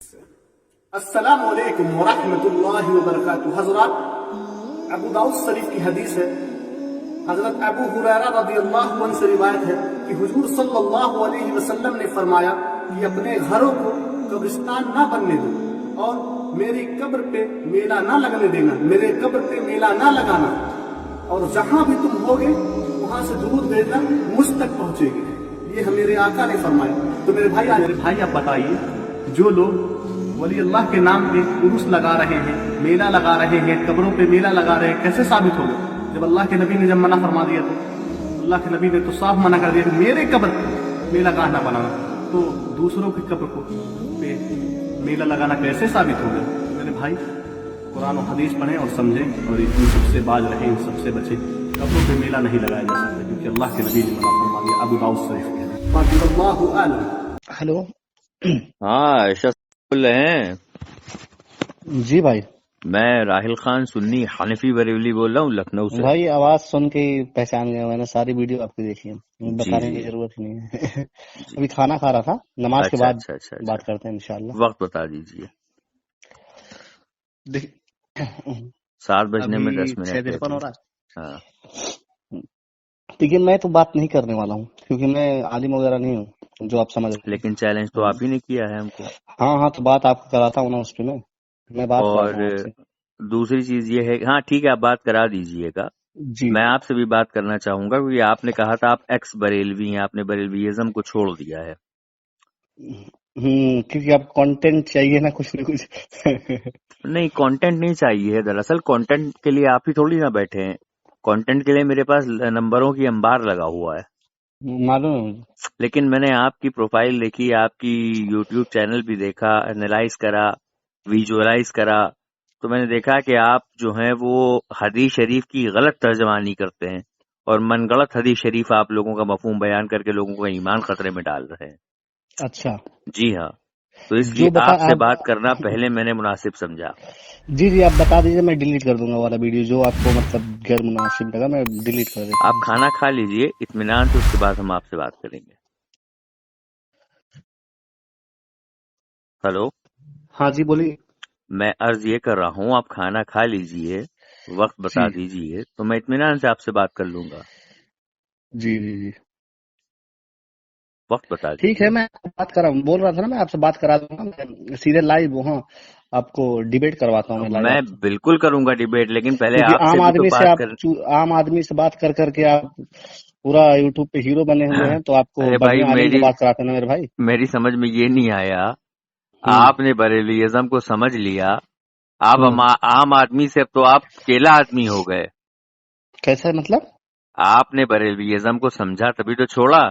السلام علیکم ورحمۃ اللہ وبرکاتہ۔ حضرات، ابو داؤد شریف کی حدیث ہے، حضرت ابو ہریرہ رضی اللہ عنہ سے روایت ہے کہ حضور صلی اللہ علیہ وسلم نے فرمایا کہ اپنے گھروں کو قبرستان نہ بننے دو اور میری قبر پہ میلہ نہ لگنے دینا، میرے قبر پہ میلہ نہ لگانا، اور جہاں بھی تم ہوگے وہاں سے درود بھیجنا مجھ تک پہنچے گی۔ یہ میرے آقا نے فرمایا۔ تو میرے بھائی آپ بتائیے، جو لوگ ولی اللہ کے نام پہ عرس لگا رہے ہیں، میلہ لگا رہے ہیں، قبروں پہ میلہ لگا رہے ہیں، کیسے ثابت ہوگا؟ جب اللہ کے نبی نے جب منع فرما دیا تو اللہ کے نبی نے تو صاف منع کر دیا کہ میرے قبر پہ میلہ کہاں نہ بنانا، تو دوسروں کی قبر کو پہ میلہ لگانا کیسے ثابت ہوگا؟ میرے بھائی، قرآن و حدیث پڑھیں اور سمجھیں اور ان سب سے باز رہیں، ان سب سے بچیں۔ قبروں پہ میلہ نہیں لگایا جا سکتا کیونکہ اللہ کے نبی نے منع فرما دیا۔ ابو داؤد شریف کے حدیث۔ باقی اللہ اعلم۔ ہلو، ہاں عائشہ بول رہے ہیں؟ جی بھائی، میں راہل خان سنی حنفی بریلی بول رہا ہوں، لکھنؤ سے۔ بھائی آواز سن کے ہی پہچان گیا، میں نے ساری ویڈیو آپ کی دیکھی ہے، جی بتانے کی جی ضرورت نہیں ہے۔ جی۔ ابھی کھانا کھا رہا تھا، نماز کے اچھا بعد اچھا اچھا بات اچھا، کرتے ہیں انشاءاللہ۔ وقت بتا دیجئے۔ دیکھ- 7 بجنے میں ابھی 10 منٹ 6:53 ہے۔ ہو رہا ہاں ہے، لیکن میں تو بات نہیں کرنے والا ہوں کیونکہ میں عالم وغیرہ نہیں ہوں جو آپ سمجھ رہے لیکن چیلنج تو ہیں۔ آپ ہی نے کیا ہے ہم کو۔ ہاں، تو بات آپ کو کراتا ہوں نا، اس پہ میں بات اور کراتا ہوں آپ سے۔ دوسری چیز یہ ہے، ہاں ٹھیک ہے آپ بات کرا دیجئے گا۔ جی، میں آپ سے بھی بات کرنا چاہوں گا کیونکہ آپ نے کہا تھا آپ ایکس بریلوی ہیں، آپ نے بریلویزم کو چھوڑ دیا ہے۔ کیونکہ آپ کانٹینٹ چاہیے نا، کچھ نہ کچھ۔ نہیں، کانٹینٹ نہیں چاہیے، دراصل کانٹینٹ کے لیے آپ ہی تھوڑی نہ بیٹھے ہیں، کانٹینٹ کے لیے میرے پاس نمبروں کی انبار لگا ہوا ہے۔ معلوم ہے مجھے۔ لیکن میں نے آپ کی پروفائل دیکھی، آپ کی یوٹیوب چینل بھی دیکھا، انالائز کرا، ویژوالائز کرا، تو میں نے دیکھا کہ آپ جو ہیں وہ حدیث شریف کی غلط ترجمانی کرتے ہیں اور من گڑت حدیث شریف آپ لوگوں کا مفہوم بیان کر کے لوگوں کا ایمان خطرے میں ڈال رہے ہیں۔ اچھا، جی ہاں، تو اس لیے جو بتا آپ سے آپ بات کرنا پہلے میں نے مناسب سمجھا۔ جی آپ بتا دیجیے، میں ڈیلیٹ کر دوں گا والا ویڈیو جو آپ کو مطلب غیر مناسب لگا، میں ڈیلیٹ کر دیتا آپ ہوں۔ کھانا کھا لیجئے اطمینان سے، اس کے بعد ہم آپ سے بات کریں گے۔ ہلو، ہاں جی، بولیے۔ میں عرض یہ کر رہا ہوں آپ کھانا کھا لیجئے، وقت بتا جی دیجئے تو میں اطمینان سے آپ سے بات کر لوں گا۔ جی، وقت بتا ٹھیک ہے، دیجئے۔ میں بات کر رہا ہوں، بول رہا تھا نا میں آپ سے بات کرا دوں گا، میں سیدھے لائیو وہاں آپ کو ڈیبیٹ کرواتا ہوں، میں لائیو میں آپ سے، بالکل کروں گا ڈیبیٹ، لیکن پہلے کیونکہ آپ سے بھی تو بات کر۔ عام آدمی سے بات کر کے آپ پورا یوٹیوب پہ ہیرو بنے ہوئے ہیں، تو آپ کو ارے بھائی، بڑھیا عالم سے بات کراتے ہیں نا میرے بھائی۔ میری سمجھ میں یہ نہیں آیا، ہوں آپ نے بریلیزم کو سمجھ لیا، آپ ہوں عام آدمی سے اب تو آپ کیلا آدمی ہو گئے۔ کیسا مطلب؟ آپ نے بریلیزم کو سمجھا تبھی تو چھوڑا،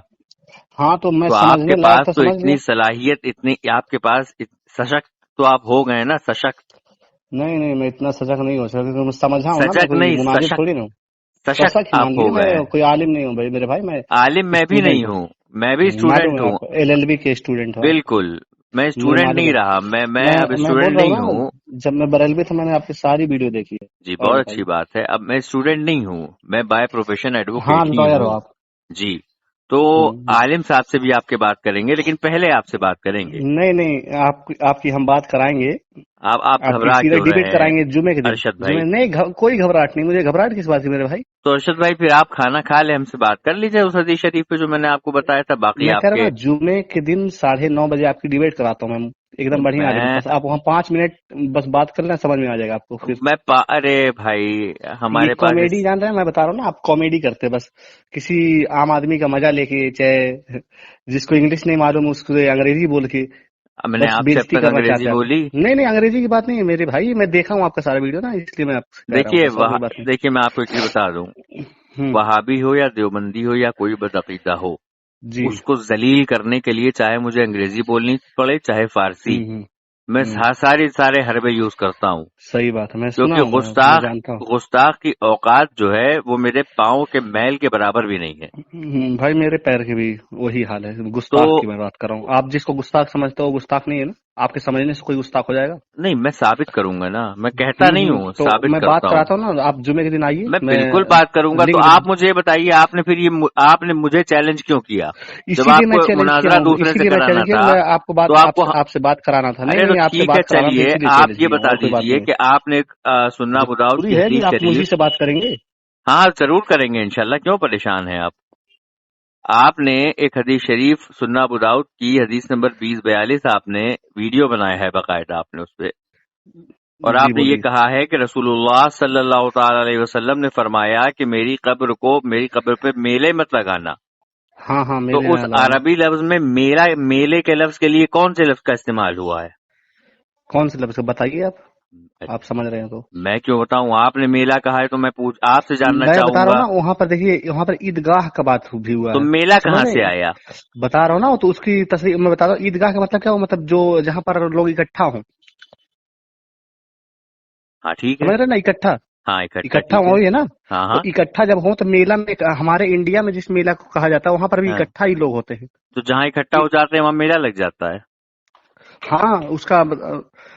ہاں تو میں تو آپ کے سمجھنے لائق پاس تھا، تو سمجھ لیا۔ اتنی صلاحیت، اتنی آپ کے پاس سشکت تو آپ ہو گئے نا، سشکت۔ نہیں، میں اتنا سجگ نہیں ہو سکتا کیونکہ میں سمجھا ہوں نا، میں سجگ کوئی نہیں، مناظر سشکت، تھوڑی نہ ہوں۔ سشکت سچ ہی مان آپ لیجیے، ہو میں گئے۔ کوئی عالم نہیں ہوں بھائی، میرے بھائی میں عالم میں بھی اسٹوڈنٹ نہیں ہوں۔ ہوں، میں بھی معلوم اسٹوڈنٹ ہے ہوں۔ آپ کو LLB کے اسٹوڈنٹ ہو آپ۔ بالکل، میں مجھے اسٹوڈنٹ معلوم نہیں ہے، رہا، میں اب میں بول اسٹوڈنٹ رہا ہوں نہیں ہوں۔ نا، جب میں بریلوی تھا میں نے آپ کی ساری ویڈیو دیکھی ہے۔ جی اور بہت اچھی بتائیے۔ بات ہے، اب میں اسٹوڈنٹ نہیں ہوں، میں بائی پروفیشن ہاں، ایڈوکیٹ ہی لائر ہو ہوں۔ آپ۔ جی، تو عالم صاحب سے بھی آپ کے بات کریں گے، لیکن پہلے آپ سے بات کریں گے۔ نہیں، آپ کی ہم بات کرائیں گے، آپ آپ کی گھبرا سیدھے کیوں ڈیبیٹ رہے ہیں کرائیں گے جمعے کے دن۔ ارشد بھائی؟ جمعے نہیں، کوئی گھبراہٹ نہیں، مجھے گھبراہٹ کس بات کی میرے بھائی؟ تو ارشد بھائی پھر آپ کھانا کھا لیں، ہم سے بات کر لیجیے اس حدیث شریف پہ جو میں نے آپ کو بتایا تھا، باقی میں کہہ آپ رہا کے۔ نا جمعے کے دن 9:30 بجے آپ کی ڈیبیٹ کراتا ہوں میں، ایک دم بڑھیا عالم، بس آپ وہاں 5 منٹ بس بات کر لیں، سمجھ میں آ جائے گا آپ کو۔ پھر ارے بھائی، یہ ہمارے پاس کامیڈی جان رہے ہیں، میں بتا رہا ہوں نا، آپ کامیڈی کرتے بس کسی عام آدمی کا مزہ لے کے، چاہے جس کو انگلش نہیں معلوم اس کو انگریزی بول کے میں نے بس آپ سے اب بےزتی تک کرنا انگریزی چاہتے ہیں بولی؟ آپ۔ نہیں، انگریزی کی بات نہیں ہے میرے بھائی، میں دیکھا ہوں آپ کا سارا ویڈیو نا، اس لیے میں آپ سے کہہ رہا ہوں، بس اور کوئی بات دیکھیے میں آپ کو ایک چیز بتا دوں، نہیں۔ وہابی ہو یا دیوبندی ہو یا کوئی بدعقیدہ ہو، جی، اس کو ذلیل کرنے کے لیے چاہے مجھے انگریزی بولنی پڑے چاہے فارسی، میں سارے حربے یوز کرتا ہوں، صحیح بات ہے، میں سنا کیونکہ ہوں، میں جانتا ہوں۔ گستاخ کی اوقات جو ہے وہ میرے پاؤں کے میل کے برابر بھی نہیں ہے۔ بھائی میرے پیر کے بھی وہی حال ہے، تو گستاخ کی میں بات کر رہا ہوں، آپ جس کو گستاخ سمجھتے ہو وہ گستاخ نہیں ہے نا۔ आपके समझने से कोई गुस्ताख हो जाएगा? नहीं, मैं साबित करूंगा ना, मैं कहता नहीं हूँ, तो साबित मैं बात करता हूँ। कराता हूँ ना, आप जुमे के दिन आइए, मैं बिल्कुल बात करूंगा। तो आप मुझे ये बताइए, आपने फिर आपने मुझे चैलेंज क्यों किया? जब इसीलिए मैं आपको चैलेंज किया मुनाजरा हूँ, दूसरे से इसीलिए मैं कराना चैलेंज किया, था मैं आपको बात तो आपको आपसे बात कराना था। नहीं अरे तो नहीं, आपसे ठीक है, बात कराना था, चलिए इसीलिए आप चैलेंज ये किया हूँ, बता और कोई बात दीजिए नहीं कि आपने सुन्ना अबू दाऊद जरूरी की है कि हदीस आप मुझी शरीफ। से बात करेंगे। हाँ जरूर करेंगे इंशाल्लाह, क्यों परेशान हैं आप? आपने एक हदीस शरीफ सुन्ना अबू दाऊद की हदीस नंबर 2042 आपने वीडियो बनाया है बाकायदा, आपने उस पे, और जी आपने ये बोलिए। कहा है कि रसूलुल्लाह सल्लल्लाहु ताला अलैहि वसल्लम ने फरमाया कि मेरी कब्र पे मेले मत लगाना। हाँ हाँ, तो मेरे उस यहाँ लगाना। अरबी लफ्ज में मेले के लफ्ज के लिए कौन से लफ्ज का इस्तेमाल हुआ है? कौन से लफ्ज बताइए आप समझ रहे हैं तो। मैं क्यों बताऊं? आपने मेला कहा है तो मैं आपसे जानना मैं बता रहा हूँ चाहूंगा, ना, वहां पर देखिए, वहां पर ईदगाह का बात भी हुआ तो है, मेला समझ कहाँ रहे से हैं? आया? बता रहा हूँ ना, तो उसकी तस्वीर मैं बता रहा हूँ। ईदगाह का मतलब क्या हो, मतलब जो जहाँ पर लोग इकट्ठा हों, हाँ ठीक है। समझ रहे हैं ना, इकट्ठा। हाँ इकट्ठा, इकट्ठा ठीक है। वही है ना। हाँ तो हाँ इकट्ठा जब हो तो मेला में, हमारे इंडिया में जिस मेला को कहा जाता है, वहां पर भी हाँ। इकट्ठा ही लोग होते हैं। तो जहाँ इकट्ठा हो जाते हैं वहाँ मेला लग जाता है। हाँ, उसका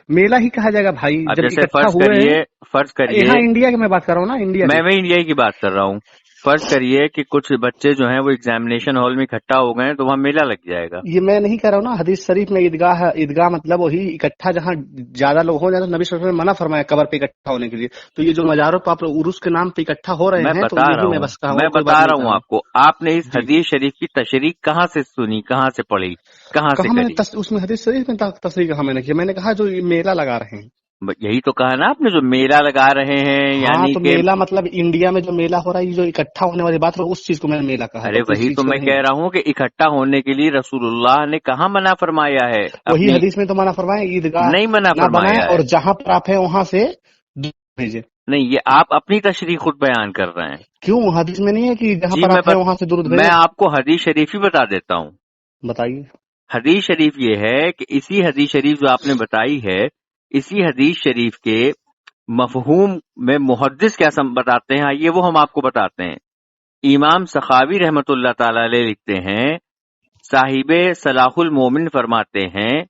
मेला ही कहा जाएगा भाई, अब जब जैसे इकट्ठा हुए हैं। फर्ज करिए, यहाँ इंडिया की मैं बात कर रहा हूँ ना, इंडिया मैं की। मैं इंडिया की बात कर रहा हूँ। फर्ज करिए कि कुछ बच्चे जो हैं वो एग्जामिनेशन हॉल में इकट्ठा हो गए हैं, तो वहाँ मेला लग जाएगा। ये मैं नहीं कह रहा हूँ ना, हदीस शरीफ में ईदगाह, ईदगाह मतलब वही इकट्ठा जहाँ ज्यादा लोग हो जाए, तो नबी सल्लल्लाहु अलैहि वसल्लम ने मना फरमाया कब्र पे इकट्ठा होने के लिए। तो ये जो मजारों पर आप उर्स के नाम पे इकट्ठा हो रहे मैं हैं, तो बता रहा यही मैं हूँ, बस कहा, और कोई बात नहीं कह रहा हूँ। आपको, आपने इस जी। हदीस शरीफ की तशरीह कहाँ से सुनी, कहाँ से पढ़ी, कहाँ से कहा मैंने करी? उसमें हदीस शरीफ में तस्रीह कहा मैंने किया, मैंने कहा जो ये मेला लगा रहे हैं। यही तो कहा ना आपने, जो मेला लगा रहे हैं, हाँ, यानी तो कि मेला मतलब इंडिया में जो मेला हो रहा है, ये जो इकट्ठा होने वाली बात हो, उस चीज को मैंने मेला कहा, अरे बाकी इस वही चीज तो को मैं नहीं। कह रहा हूँ कि इकट्ठा होने के लिए रसूलुल्लाह ने कहाँ मना फरमाया है? वही अपनी हदीस में तो मना फरमाए, ईदगाह नहीं मना ना बनाए, फरमाया है। और जहां पर आप है वहां से दूर भेजे। नहीं, ये आप अपनी तशरीह खुद बयान कर रहे हैं। क्यों, हदीस में नहीं है कि जहां जी पर आप है वहां से दूर मैं भेजे? आपको हदीस शरीफ ही बता देता हूँ। बताइए। हदीस शरीफ ये है कि इसी हदीस शरीफ जो आपने बताई है, इसी हदीस शरीफ के मफहूम में मुहद्दिस क्या बताते हैं, ये वो हम आपको बताते हैं। इमाम सखावी रहमतुल्लाह ताला अलैह लिखते हैं, साहिबे सलाहुल मोमिन फरमाते हैं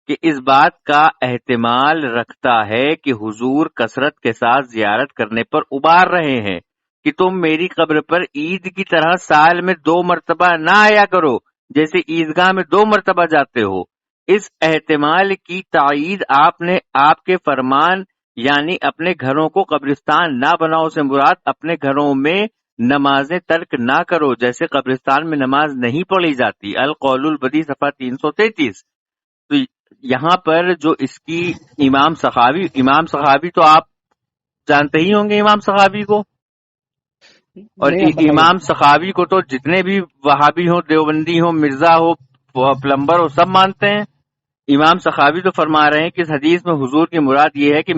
कि इस बात का एहतिमाल रखता है कि हुजूर कसरत के साथ जियारत करने पर उबार रहे हैं कि तुम मेरी कब्र पर ईद की तरह साल में 2 मरतबा ना आया करो, जैसे ईदगाह में 2 मरतबा जाते हो। इस एहतिमाल की तायीद आपने आपके फरमान यानी अपने घरों को कब्रिस्तान ना बनाओ से मुराद अपने घरों में नमाजें तर्क ना करो, जैसे कब्रिस्तान में नमाज नहीं पढ़ी जाती। अल कौलुल बदी सफा 333। तो यहाँ पर जो इसकी इमाम सखावी तो आप जानते ही होंगे इमाम सखावी को, और नहीं, आप बताइए। इमाम सखावी को तो जितने भी वहाबी हो, देवबंदी हो, मिर्जा हो, प्लम्बर हो, सब मानते हैं। इमाम सखावी तो फरमा रहे हैं कि इस हदीस में हुजूर की मुराद ये है कि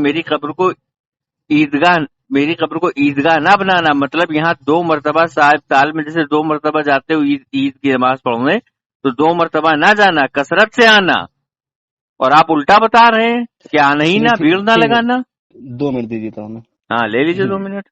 ईदगाह मेरी कब्र को ईदगाह ना बनाना, मतलब यहाँ 2 मरतबा साल में जैसे 2 मरतबा जाते हो ईद की नमाज पढ़ने, तो 2 मरतबा ना जाना, कसरत से आना। और आप उल्टा बता रहे हैं कि आना ही चलिए ना, ठीक भीड़ ना ठीक है, लगाना। 2 मिनट दीजिए तो हमें। हाँ ले लीजिए 2 मिनट।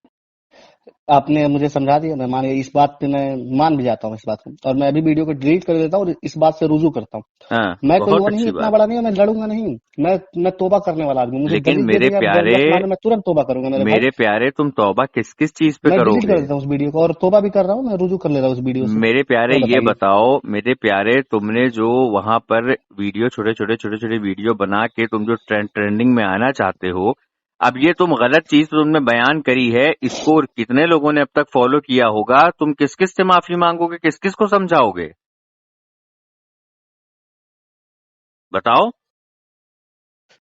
आपने मुझे समझा दिया, मैं मान गया, इस बात पे मैं मान भी जाता हूँ इस बात को, और मैं अभी वीडियो को डिलीट कर देता हूँ और इस बात से रुजू करता हूँ। हाँ मैं कोई बहुत वो नहीं, अच्छी इतना बात। बड़ा नहीं, मैं लड़ूंगा नहीं। मैं तोबा करने वाला आदमी, मुझे लेकिन दलील दे देंगे आप 10 मारने, मैं तुरंत तोबा करूंगा मेरे भाई। मेरे प्यारे, तुम तौबा किस किस चीज पे मैं डिलीट कर करोगे? देता हूँ उस वीडियो को, और तोबा भी कर रहा हूँ, मैं रुजू कर ले रहा हूँ उस वीडियो से। मेरे प्यारे और ये बताइए। बताओ, मेरे प्यारे, तुमने जो वहां पर वीडियो छोटे छोटे वीडियो बना के तुम जो ट्रेंडिंग में आना चाहते हो, अब ये तुम गलत चीज तुमने बयान करी है, इसको कितने लोगों ने अब तक फॉलो किया होगा? तुम किस किस से माफी मांगोगे, किस किस को समझाओगे, बताओ?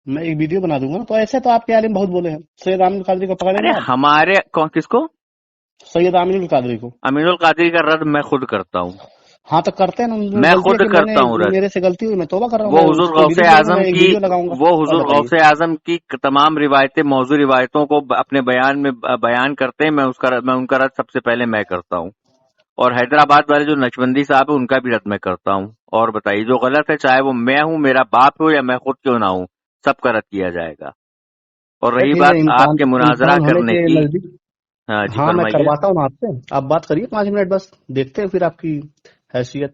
मैं एक वीडियो बना दूंगा ना, तो ऐसे तो आपके आलिम बहुत बोले हैं। सैयद आमिनुल कादरी को अरे पकड़ेंगे आप? हमारे किसको? सैयद आमिनुल कादरी को। अमीनुल कादरी का रद्द मैं खुद करता हूँ। हाँ, तो करते हैं ना, उन्होंने मैं गलती है खुद कि करता हूँ रद्द। मेरे से गलती हुई, मैं तोबा कर रहा हूँ, वो मैं हुजूर उसको गौसे डिलीट करूंगा, आजम मैं एक की वीडियो लगाऊंगा। वो और हुजूर बताइए। गौसे आजम की तमाम रिवायतें, मौजू रिवायतों को अपने बयान में बयान करते हैं, मैं उनका रद्द सबसे पहले मैं करता हूँ। और हैदराबाद वाले जो नक्शबंदी साहब है उनका भी रद्द मैं करता हूँ। और बताइए, जो गलत है, चाहे वो मैं हूँ, मेरा बाप हो, या मैं खुद क्यों ना हूँ, सबका रद्द किया जाएगा। और रही ठीक है, बात इम्तिहान आपके मुनाजरा इम्तिहान होने करने के की, नजदीक। हाँ जी हाँ, मैं फरमाइए। करवाता हूँ ना आपसे, आप बात करिए 5 मिनट बस, देखते हैं फिर आपकी हैसियत।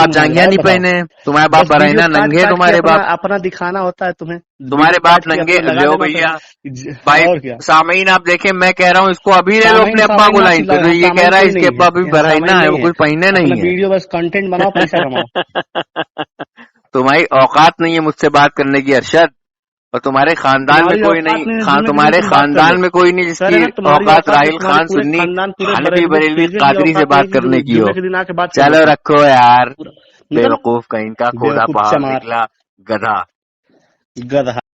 बाप मुंह जांघिया नहीं बताओ। पहने, तुम्हारे बाप बस वीडियो बरहीना काट नंगे, काट के तुम्हारे अपना बाप अपना दिखाना होता है तुम्हें, तुम्हारे वीडियो बाप काट के नंगे। अपना लगा लो देना भैया होता भाई है। और क्या, सामीन आप देखें, मैं कह रहा हूँ इसको अभी ले लो सामाइन अपने अब्बा सामाइन को ना लाइन पे, चिल्लाओ, तो यहाँ ये कह सामाइन रहा है कोई इसके नहीं अब्बा है, भी यहाँ बरहीना सामाइन है, नहीं वो है। कुछ पहने अपना नहीं है। वीडियो बस कंटेंट बनाओ, पैसा कमाओ। तुम्हारी औकात नहीं है मुझसे बात करने की अरशद। اور تمہارے خاندان میں تمہاری کوئی اوقات نہیں، نہیں ہے، تمہارے جن میں کسی سے بات کر خاندان لو. میں کوئی نہیں جس کہہ کی رہے ہیں تمہاری اوقات اوقات راہیل نہیں، تمہارے خان پورے سنی، خاندان پورے حنفی بریلوی تیزے کی قادری سے اوقات بات نہیں کرنے کہ کی ہو. جمعے کے دن آ کے بات کر لو چلو تم. رکھو یار، نکل بیوقوف کہیں کا، کھودا بیوقوف پہاڑ چمار نکلا گدھا. گدھا.